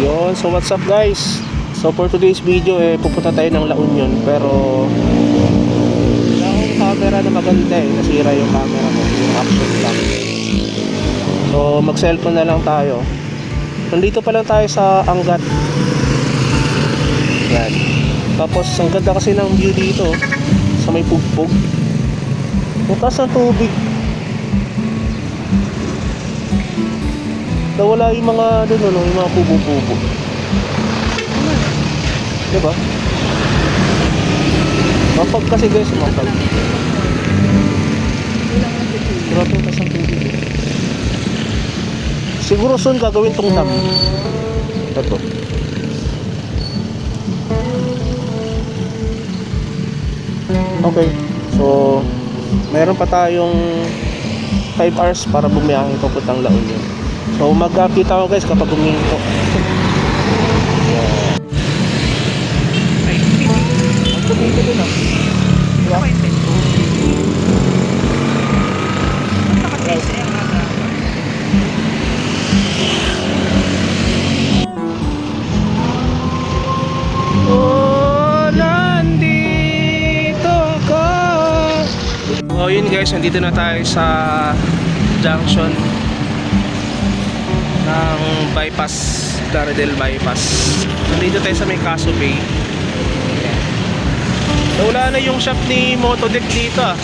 Yun, so what's up guys? So for today's video pupunta tayo ng La Union, pero wala akong camera na maganda nasira yung camera ko, yung action lang. So mag cellphone na lang tayo. Nandito pa lang tayo sa Angat. Yan. Tapos ang ganda kasi ng view dito sa may pugpog. Bukas ng tubig. Nawala yung mga yung mga pubo-pubo. Diba? Mapag kasi guys, mapag. Grabe yung kasang tubig. Siguro soon gagawin tong dam. Ito. Okay. So, meron pa tayong 5 hours para bumiyahe papuntang La Union. So mag-update ako guys kapag huminto. Dito din ah. Oh, nandito ko. Oh, yun guys, nandito na tayo sa junction ng bypass, Daredel bypass. Nandito tayo sa may Caso Bay. Wala na yung shop ni Motodeck dito ah.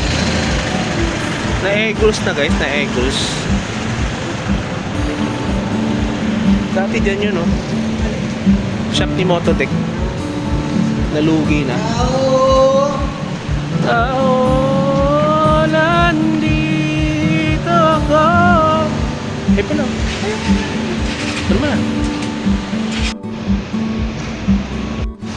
Na-egos na guys, na-egos. Dati dyan yun oh. Shop ni Motodeck. Nalugi na. Nandito ako. Pala. Ano ba?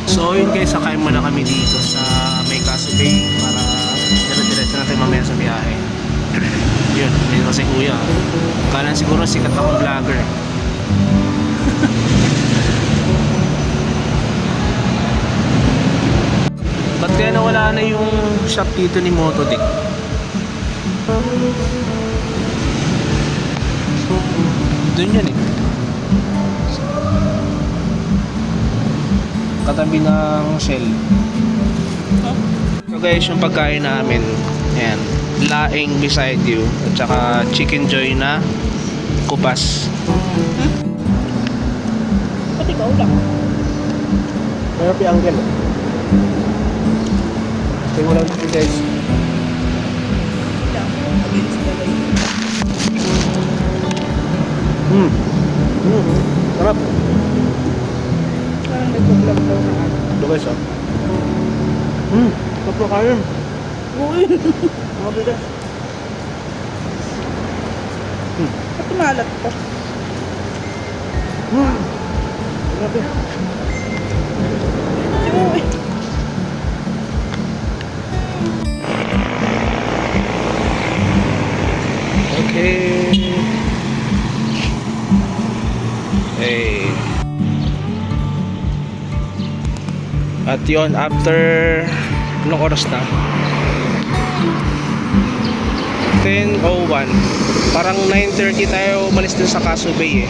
So yun guys, sakay muna kami dito sa may Caso Bay para dire-diretso natin mamaya sa biyahe. Yun, may kasi kuya. Kala siguro sikat akong vlogger. Ba't kaya nawala na yung shop dito ni Motodeck? Doon yan katabi ng Shell. So guys, yung pagkain namin, ayan, laing beside you at saka chicken joy na kupas. Pati ka ulang. Meron pi angel. Tingnan mo lang dito guys. Sarap. Parang nagpa-vlog daw na ano. Ito guys ah. Sarap na kain. Uy! Mga bigas. Ba't tumalat to? Grabe. Si Uy! Okay. Hey. At yun, after anong oras na? 10:01. Parang 9:30 tayo umalis dun sa Caso Bay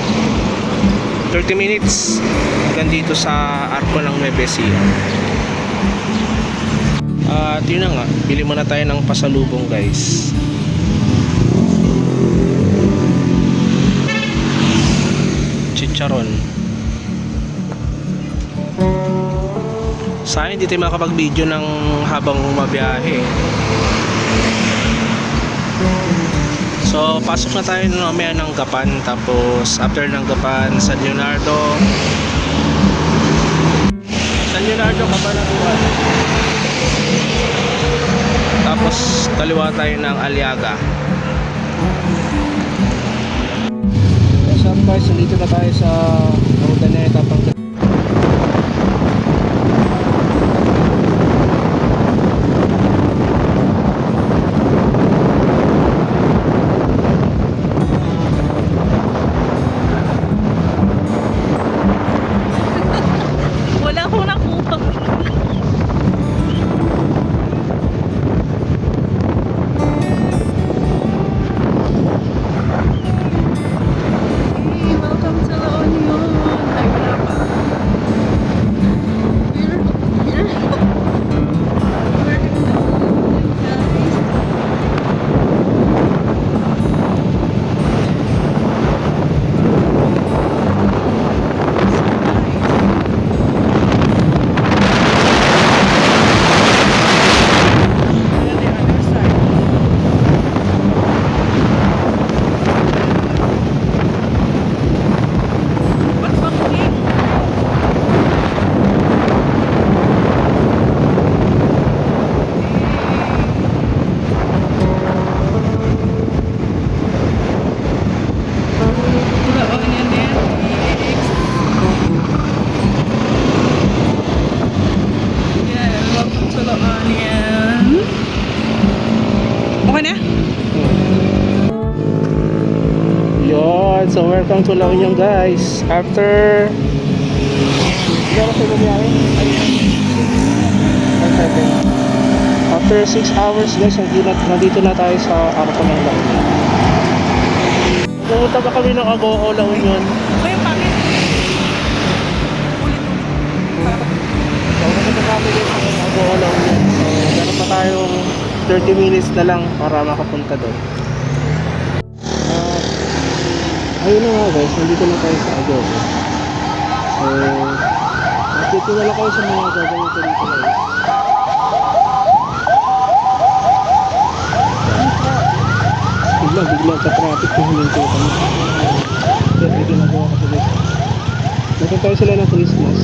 30 minutes hanggang dito sa Arco ng Nueva Ecija. At yun na nga, bili muna tayo ng pasalubong guys. Chicharon. Sayang hindi tayo makapag-video ng habang mabiyahe. So pasok na tayo mamaya ng Gapan, tapos after ng Gapan, San Leonardo, Cabanatuan, tapos kaliwa tayo ng Aliaga. So guys, dito na tayo sa Urdaneta, Pangasinan. Wala akong nakuha. Welcome to La Union. Ay, wala pa. everyone, so welcome to La Union guys. After After 6 hours guys, nandito na tayo sa Arco ng La Union. Pumunta pa kami ng Agoo, La Union. May pangit. So pumunta kami guys ng Agoo, La Union. So meron pa tayong 30 minutes na lang para makapunta doon. Ayun na nga guys, nandito na tayo sa Agoo. So update ko na lang kayo sa mga gagawin ko dito guys. Bigla sa traffic kung huminto kami. Kaya may ginagawa ko guys. Nagkakaroon sila ng Christmas.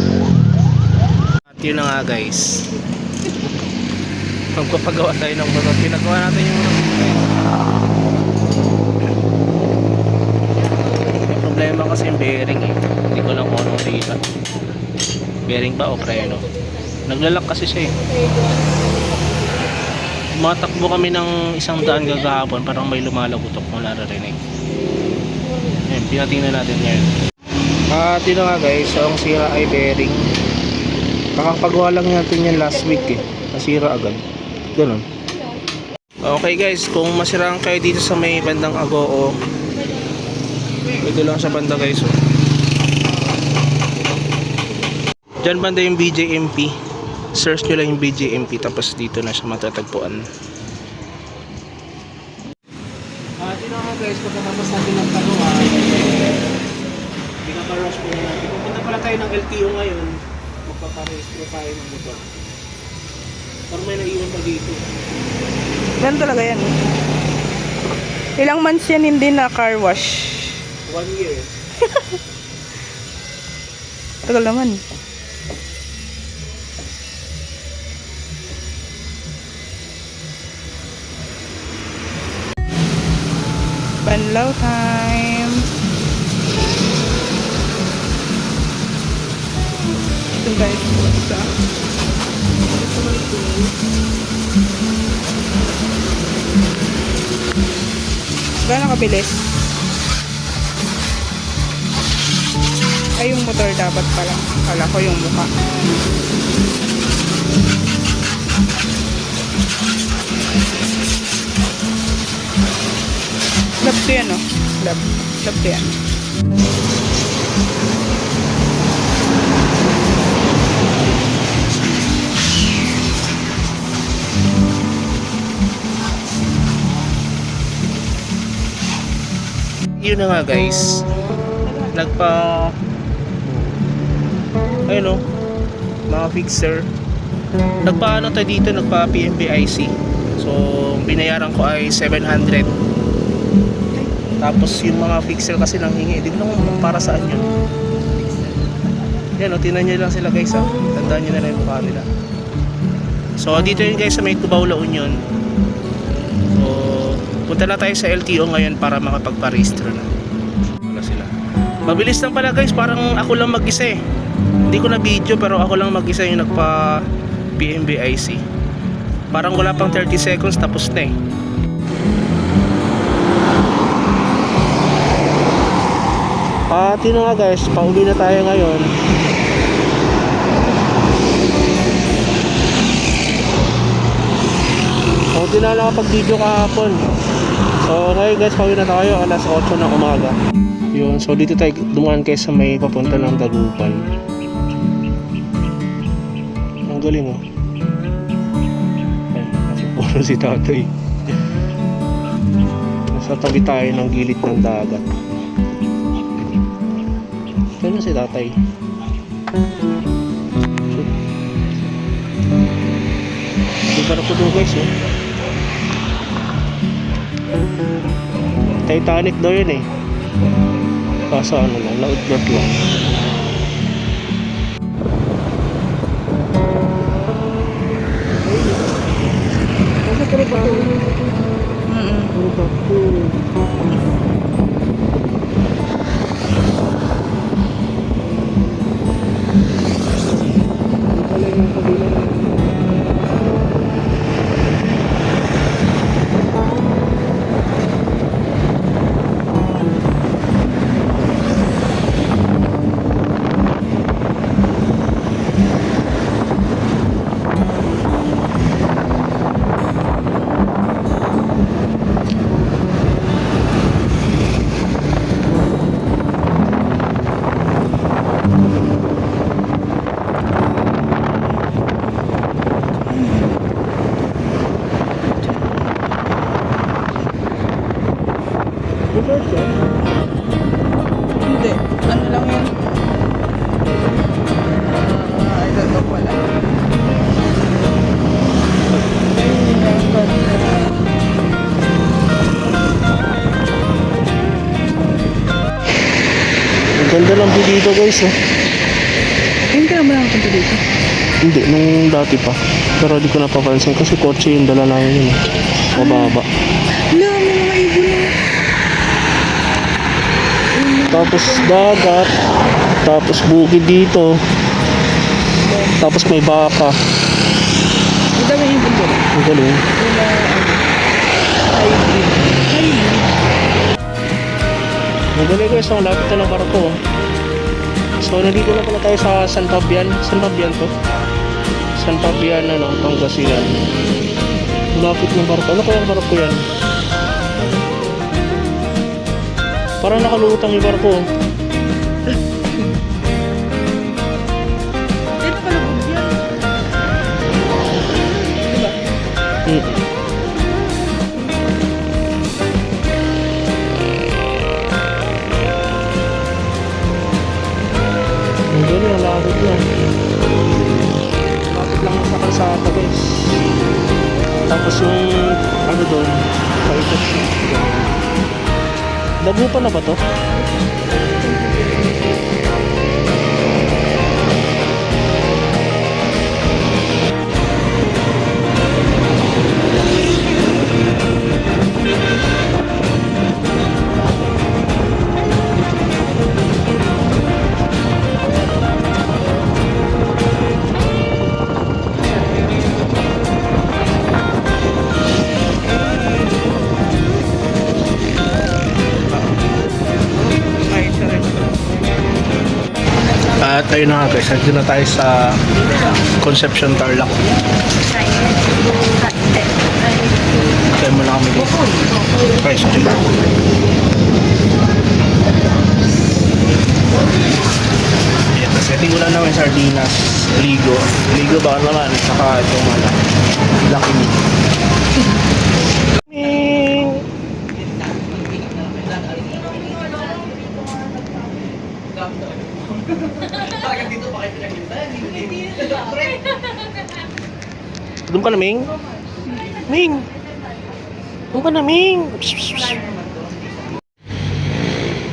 At yun na nga guys. Magpapagawa tayo ng motor. Pinagawa natin yung motor. May problema kasi yung bearing eh. Hindi ko lang kung anong data. Bearing ba o preno? Naglalak kasi siya eh. Matakbo kami ng 100 gagahapon, parang may lumalagutok kung naririnig. Ayan, pinatingnan natin ngayon. At yun na nga guys, so ang sira ay bearing. Kakapagawa lang natin yan last week eh. Nasira agad. Ganun. Okay guys, kung masiraan kayo dito sa may bandang Agoo, ito lang sa banda guys. Oh. Diyan banda yung BJMP. Search nyo lang yung BJMP, tapos dito na siya matatagpuan. Dito nga guys, pagkatapos natin ng taluan, pinaka-rush po natin. Pupunta pala tayo ng LTO ngayon, magpaparehistro tayo ng motor. Parang may naiwan pa dito. Ganun talaga yan. Ilang months yan hindi na car wash? 1 year. Tagal naman. Banlaw time. Ito guys, basta. Gano'ng kabilis? Ay, yung motor dapat pala. Kala ko yung mukha. Lab to yan, no? Lab to yan. Yun na nga guys, ayun o, mga fixer, nagpa-ano tayo dito, nagpa PMBIC. So binayaran ko ay 700. Tapos yung mga fixer kasi nang hingi, hindi ko lang kung para saan yun. Yan o, tinan nyo lang sila guys ha. Tandaan nyo na lang yung mukha nila. So dito yun guys sa may Cubao, La Union. So punta na tayo sa LTO ngayon para makapagparehistro na. Wala sila. Mabilis lang pala guys, parang ako lang mag-isa eh. Hindi ko na video pero ako lang mag-isa yung nagpa PMBIC. Parang wala pang 30 seconds tapos na eh. At yun nga guys, pauwi na tayo ngayon. So di na nakapag-video kahapon. So ngayon guys, pauwi na tayo alas 8 ng umaga. Yun, so dito tayo dumaan kayo sa may papunta ng Dagupan. Ang galing oh. Ay, nasipuro si tatay. Nasa tabi tayo ng gilid ng dagat. Saan si tatay? Iba na po doon guys oh. Titanic daw yun eh. Kaso ano lang, naudlot lang. Kasi puro ba ito? Puro ba ito? search eh. Hindi. Ano lang yan? I don't know pala. Ayun lang ganda. Ang ganda ng view dito guys eh. Ayun ka na ba nakapunta dito? Hindi, nung dati pa. Pero di ko napapansin kasi kotse yung dala namin yun eh. Mababa. Wala, may mga ibon na. Tapos dagat. Tapos bukid dito. Tapos may baka. Ang dami ibon doon. Ang galing. Hybrid. Hybrid. Ang galing guys, ang lapit na ng barko. So nandito na pala tayo sa San Fabian. San Fabian to? San Fabian ano, Pangasinan. Lapit ng barko. Ano kaya ang barko yan? Parang nakalutang yung barko. Dito pala bug yan. Diba? Ang galing, ang lapit yan. Lapit lang sa kalsada guys. Tapos yung ano doon, paikot siya. Dagupan na ba to? At ayun na nga guys, nandito na tayo sa Concepcion Tarlac. Kaya mo na kami dito. Guys, dito. Ayan, tapos setting ko lang naman yung sardinas, ligo. Ligo ba naman, saka itong ano, Lucky Me. Doon ka na, Ming? Ming! Doon ka na, Ming!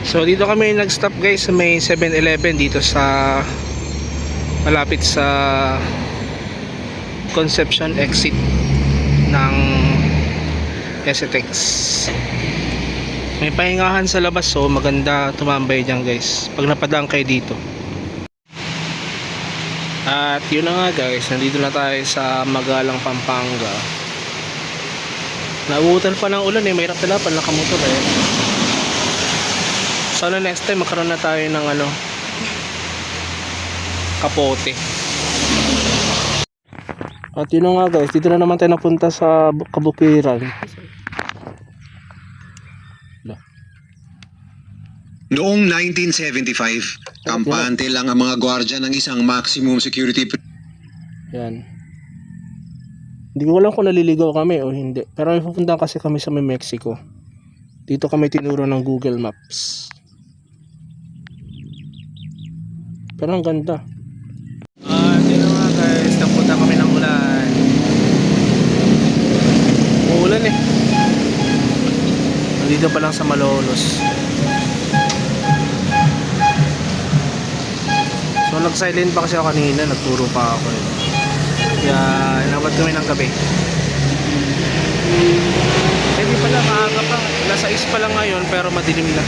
So, dito kami nag-stop guys sa may 7-Eleven dito sa malapit sa Concepcion exit ng STX. May pahingahan sa labas, so maganda tumambay dyan guys pag napadaan kayo dito. At yun na nga guys, nandito na tayo sa Magalang, Pampanga. Nauutan pa ng ulan eh, mahirap pala pag nakamotor eh. Sana next time magkaroon na tayo ng ano, kapote. At yun na nga guys, dito na naman tayo napunta sa Kabukiran. Noong 1975, kampante lang ang mga gwardya ng isang maximum security. Yan. Hindi ko alam kung naliligaw kami o hindi. Pero may pupunta kasi kami sa may Mexico. Dito kami tinuro ng Google Maps. Pero ang ganda. Dito nga guys, napunta kami ng ulan. Uulan eh. Nandito pa lang sa Malolos. So nag-silent pa kasi ako kanina, nagturo pa ako eh. Kaya inabot kami ng gabi. Eh di pala, maaga pa. Nasa 6 pa lang ngayon pero madilim na.